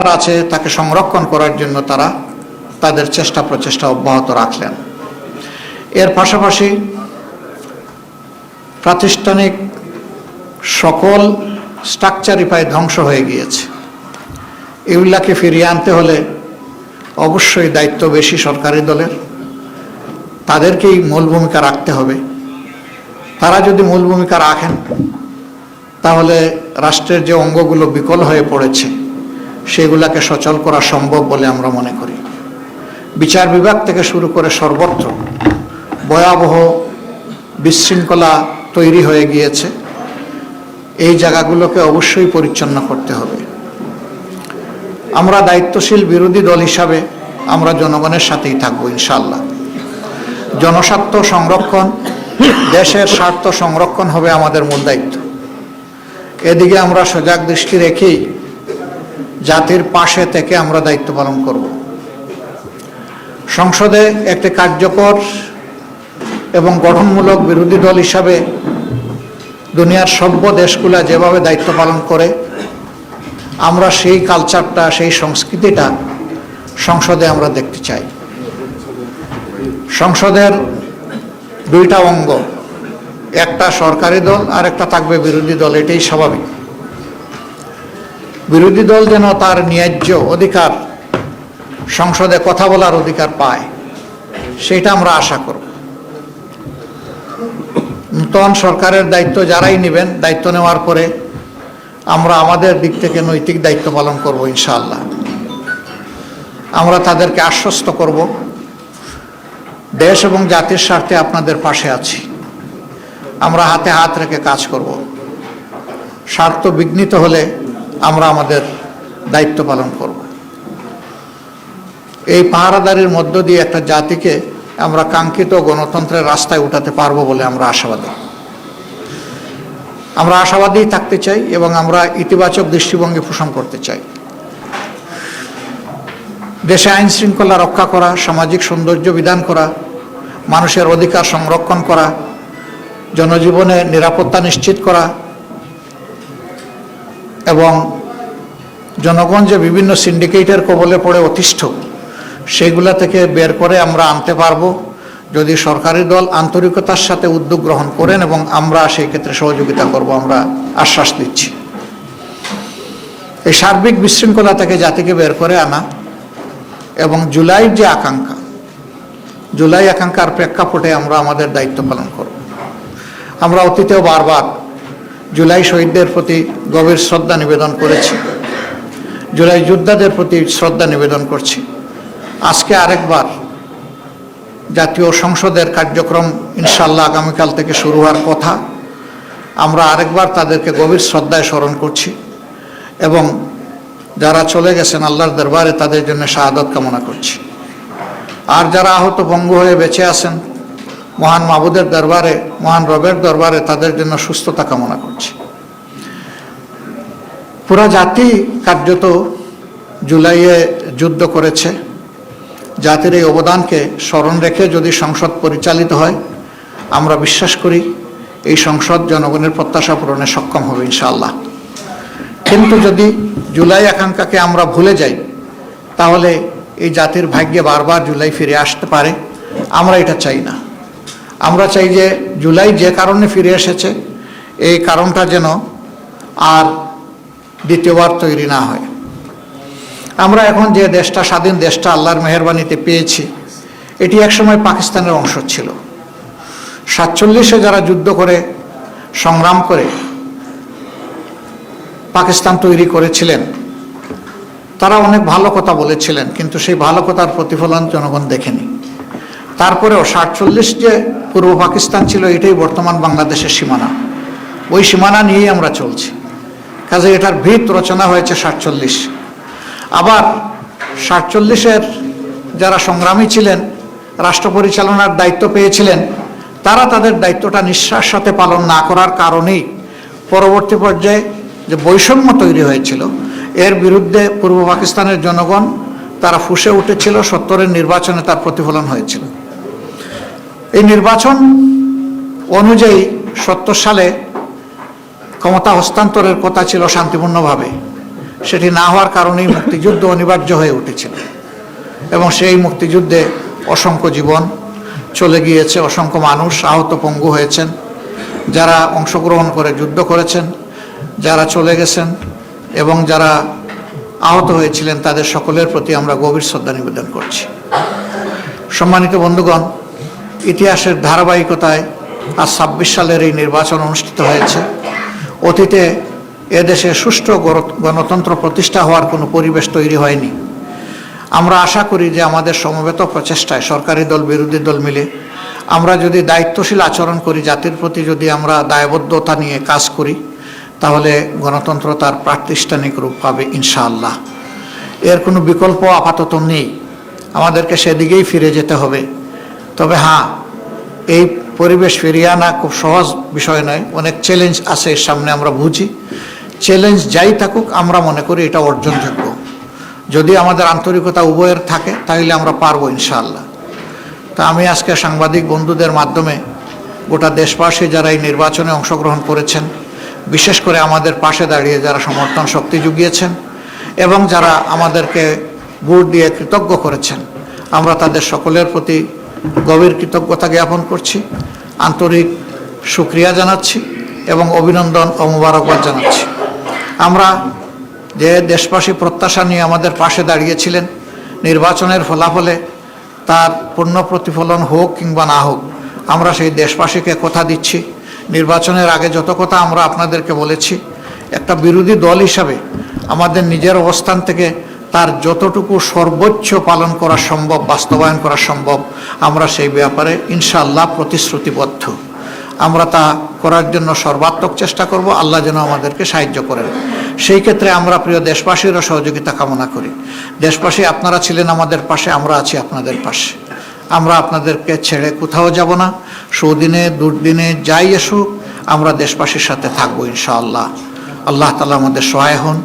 আছে তাকে সংরক্ষণ করার জন্য তারা তাদের চেষ্টা প্রচেষ্টা অব্যাহত রাখলেন। এর পাশাপাশি প্রাতিষ্ঠানিক সকল স্ট্রাকচারই প্রায় ধ্বংস হয়ে গিয়েছে। এগুলাকে ফিরিয়ে আনতে হলে অবশ্যই দায়িত্ব বেশি সরকারি দলের, তাদেরকেই মূল ভূমিকা রাখতে হবে। তারা যদি মূল ভূমিকা রাখেন তাহলে রাষ্ট্রের যে অঙ্গগুলো বিকল হয়ে পড়েছে সেগুলাকে সচল করা সম্ভব বলে আমরা মনে করি। বিচার বিভাগ থেকে শুরু করে সর্বত্র ভয়াবহ বিশৃঙ্খলা তৈরি হয়ে গিয়েছে। এই জায়গাগুলোকে অবশ্যই পরিচ্ছন্ন করতে হবে। আমরা দায়িত্বশীল বিরোধী দল হিসাবে আমরা জনগণের সাথেই থাকবো ইনশাআল্লাহ। জনস্বার্থ সংরক্ষণ, দেশের স্বার্থ সংরক্ষণ হবে আমাদের মূল দায়িত্ব। এদিকে আমরা সজাগ দৃষ্টি রেখেই জাতির পাশে থেকে আমরা দায়িত্ব পালন করব। সংসদে একটি কার্যকর এবং গঠনমূলক বিরোধী দল হিসাবে দুনিয়ার সভ্য দেশগুলা যেভাবে দায়িত্ব পালন করে আমরা সেই কালচারটা, সেই সংস্কৃতিটা সংসদে আমরা দেখতে চাই। সংসদের দুইটা অঙ্গ, একটা সরকারি দল আর একটা থাকবে বিরোধী দল, এটাই স্বাভাবিক। বিরোধী দল যেন তার ন্যায্য অধিকার, সংসদে কথা বলার অধিকার পায়, সেটা আমরা আশা করব। নতুন সরকারের দায়িত্ব যারাই নেবেন, দায়িত্ব নেওয়ার পরে আমরা আমাদের দিক থেকে নৈতিক দায়িত্ব পালন করব ইনশাআল্লাহ। আমরা তাদেরকে আশ্বস্ত করব, দেশ এবং জাতির স্বার্থে আপনাদের পাশে আছি। আমরা হাতে হাত রেখে কাজ করব। স্বার্থ বিঘ্নিত হলে আমরা আমাদের দায়িত্ব পালন করব। এই পাহারাদারির মধ্য দিয়ে একটা জাতিকে আমরা কাঙ্ক্ষিত গণতন্ত্রের রাস্তায় উঠাতে পারবো বলে আমরা আশাবাদী। আমরা আশাবাদী থাকতে চাই এবং আমরা ইতিবাচক দৃষ্টিভঙ্গি পোষণ করতে চাই। দেশে আইন শৃঙ্খলা রক্ষা করা, সামাজিক সৌন্দর্য বিধান করা, মানুষের অধিকার সংরক্ষণ করা, জনজীবনে নিরাপত্তা নিশ্চিত করা এবং জনগণ যে বিভিন্ন সিন্ডিকেটের কবলে পড়ে অতিষ্ঠ সেগুলা থেকে বের করে আমরা আনতে পারবো যদি সরকারি দল আন্তরিকতার সাথে উদ্যোগ গ্রহণ করেন, এবং আমরা সেই ক্ষেত্রে সহযোগিতা করব, আমরা আশ্বাস দিচ্ছি। এই সার্বিক বিশৃঙ্খলা থেকে জাতিকে বের করে আনা এবং জুলাইয়ের যে আকাঙ্ক্ষা, জুলাই আকাঙ্ক্ষার প্রেক্ষাপটে আমরা আমাদের দায়িত্ব পালন করব। আমরা অতীতেও বারবার জুলাই শহীদদের প্রতি গভীর শ্রদ্ধা নিবেদন করেছি, জুলাই যোদ্ধাদের প্রতি শ্রদ্ধা নিবেদন করছি। আজকে আরেকবার জাতীয় সংসদের কার্যক্রম ইনশাআল্লাহ আগামীকাল থেকে শুরু হওয়ার কথা, আমরা আরেকবার তাদেরকে গভীর শ্রদ্ধায় স্মরণ করছি এবং যারা চলে গেছেন আল্লাহর দরবারে তাদের জন্য শাহাদাত কামনা করছি। আর যারা আহত পঙ্গু হয়ে বেঁচে আছেন মহান মাবুদের দরবারে, মহান রবের দরবারে তাদের জন্য সুস্থতা কামনা করছি। পুরা জাতি কার্যত জুলাইয়ে যুদ্ধ করেছে। জাতির এই অবদানকে স্মরণ রেখে যদি সংসদ পরিচালিত হয়, আমরা বিশ্বাস করি এই সংসদ জনগণের প্রত্যাশা পূরণে সক্ষম হবে ইনশাআল্লাহ। কিন্তু যদি জুলাই আকাঙ্ক্ষাকে আমরা ভুলে যাই তাহলে এই জাতির ভাগ্যে বারবার জুলাই ফিরে আসতে পারে। আমরা এটা চাই না। আমরা চাই যে জুলাই যে কারণে ফিরে এসেছে এই কারণটা যেন আর দ্বিতীয়বার তৈরি না হয়। আমরা এখন যে দেশটা, স্বাধীন দেশটা আল্লাহর মেহেরবানিতে পেয়েছি, এটি একসময় পাকিস্তানের অংশ ছিল। 47-এ যারা যুদ্ধ করে সংগ্রাম করে পাকিস্তান তৈরি করেছিলেন তারা অনেক ভালো কথা বলেছিলেন, কিন্তু সেই ভালো কথার প্রতিফলন জনগণ দেখেনি। তারপরেও 47 যে পূর্ব পাকিস্তান ছিল এটাই বর্তমান বাংলাদেশের সীমানা। ওই সীমানা নিয়েই আমরা চলছি। কাজে এটার ভিত রচনা হয়েছে 47। আবার 47-এর যারা সংগ্রামী ছিলেন, রাষ্ট্র পরিচালনার দায়িত্ব পেয়েছিলেন, তারা তাদের দায়িত্বটা নিঃশ্বাস সাথে পালন না করার কারণেই পরবর্তী পর্যায়ে যে বৈষম্য তৈরি হয়েছিল এর বিরুদ্ধে পূর্ব পাকিস্তানের জনগণ তারা ফুঁসে উঠেছিল। 70-এর নির্বাচনে তার প্রতিফলন হয়েছিল। এই নির্বাচন অনুযায়ী 70 সালে ক্ষমতা হস্তান্তরের কথা ছিল শান্তিপূর্ণভাবে, সেটি না হওয়ার কারণেই মুক্তিযুদ্ধ অনিবার্য হয়ে উঠেছিল এবং সেই মুক্তিযুদ্ধে অসংখ্য জীবন চলে গিয়েছে, অসংখ্য মানুষ আহত পঙ্গু হয়েছেন, যারা অংশগ্রহণ করে যুদ্ধ করেছেন, যারা চলে গেছেন এবং যারা আহত হয়েছিলেন তাদের সকলের প্রতি আমরা গভীর শ্রদ্ধা নিবেদন করছি। সম্মানিত বন্ধুগণ, ইতিহাসের ধারাবাহিকতায় আজ ২৬ সালের এই নির্বাচন অনুষ্ঠিত হয়েছে। অতীতে এদেশে সুষ্ঠু গণতন্ত্র প্রতিষ্ঠা হওয়ার কোনো পরিবেশ তৈরি হয়নি। আমরা আশা করি যে আমাদের সমবেত প্রচেষ্টায় সরকারি দল বিরোধী দল মিলে আমরা যদি দায়িত্বশীল আচরণ করি, জাতির প্রতি যদি আমরা দায়বদ্ধতা নিয়ে কাজ করি, তাহলে গণতন্ত্র তার প্রাতিষ্ঠানিক রূপ পাবে ইনশাআল্লাহ। এর কোনো বিকল্প আপাতত নেই, আমাদেরকে সেদিকেই ফিরে যেতে হবে। তবে হ্যাঁ, এই পরিবেশ ফিরিয়ে আনা খুব সহজ বিষয় নয়, অনেক চ্যালেঞ্জ আছে এর সামনে, আমরা বুঝি। চ্যালেঞ্জ যাই থাকুক আমরা মনে করি এটা অর্জনযোগ্য। যদি আমাদের আন্তরিকতা উভয়ের থাকে তাহলে আমরা পারবো ইনশাআল্লাহ। তা আমি আজকে সাংবাদিক বন্ধুদের মাধ্যমে গোটা দেশবাসী যারা এই নির্বাচনে অংশগ্রহণ করেছেন, বিশেষ করে আমাদের পাশে দাঁড়িয়ে যারা সমর্থন শক্তি জুগিয়েছেন এবং যারা আমাদেরকে ভোট দিয়ে কৃতজ্ঞ করেছেন, আমরা তাদের সকলের প্রতি গভীর কৃতজ্ঞতা জ্ঞাপন করছি, আন্তরিক শুকরিয়া জানাচ্ছি এবং অভিনন্দন ও মোবারকবাদ জানাচ্ছি। আমরা যে দেশবাসী প্রত্যাশা নিয়ে আমাদের পাশে দাঁড়িয়েছিলেন, নির্বাচনের ফলাফলে তার পূর্ণ প্রতিফলন হোক কিংবা না হোক, আমরা সেই দেশবাসীকে কথা দিচ্ছি, নির্বাচনের আগে যত কথা আমরা আপনাদেরকে বলেছি, একটা বিরোধী দল হিসাবে আমাদের নিজের অবস্থান থেকে তার যতটুকু সর্বোচ্চ পালন করা সম্ভব, বাস্তবায়ন করা সম্ভব, আমরা সেই ব্যাপারে ইনশাআল্লাহ প্রতিশ্রুতিবদ্ধ। আমরা তা করার জন্য সর্বাত্মক চেষ্টা করব, আল্লাহ যেন আমাদেরকে সাহায্য করেন। সেই ক্ষেত্রে আমরা প্রিয় দেশবাসীরও সহযোগিতা কামনা করি। দেশবাসী, আপনারা ছিলেন আমাদের পাশে, আমরা আছি আপনাদের পাশে। আমরা আপনাদেরকে ছেড়ে কোথাও যাব না, সুদিনে দুর্দিনে যাই আসুক আমরা দেশবাসীর সাথে থাকবো ইনশাআল্লাহ। আল্লাহ তাআলা আমাদের সহায় হন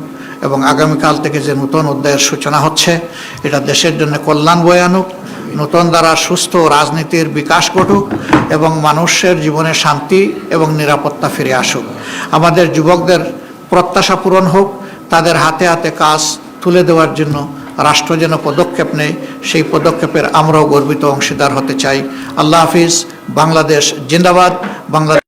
এবং আগামীকাল থেকে যে নতুন অধ্যায়ের সূচনা হচ্ছে এটা দেশের জন্য কল্যাণ বয়ে আনুক, নতুন দ্বারা সুস্থ রাজনীতির বিকাশ ঘটুক এবং মানুষের জীবনে শান্তি এবং নিরাপত্তা ফিরে আসুক। আমাদের যুবকদের প্রত্যাশা পূরণ হোক, তাদের হাতে হাতে কাজ তুলে দেওয়ার জন্য রাষ্ট্র যেন পদক্ষেপ নেয়, সেই পদক্ষেপের আমরাও গর্বিত অংশীদার হতে চাই। আল্লাহ হাফিজ। বাংলাদেশ জিন্দাবাদ। বাংলাদেশ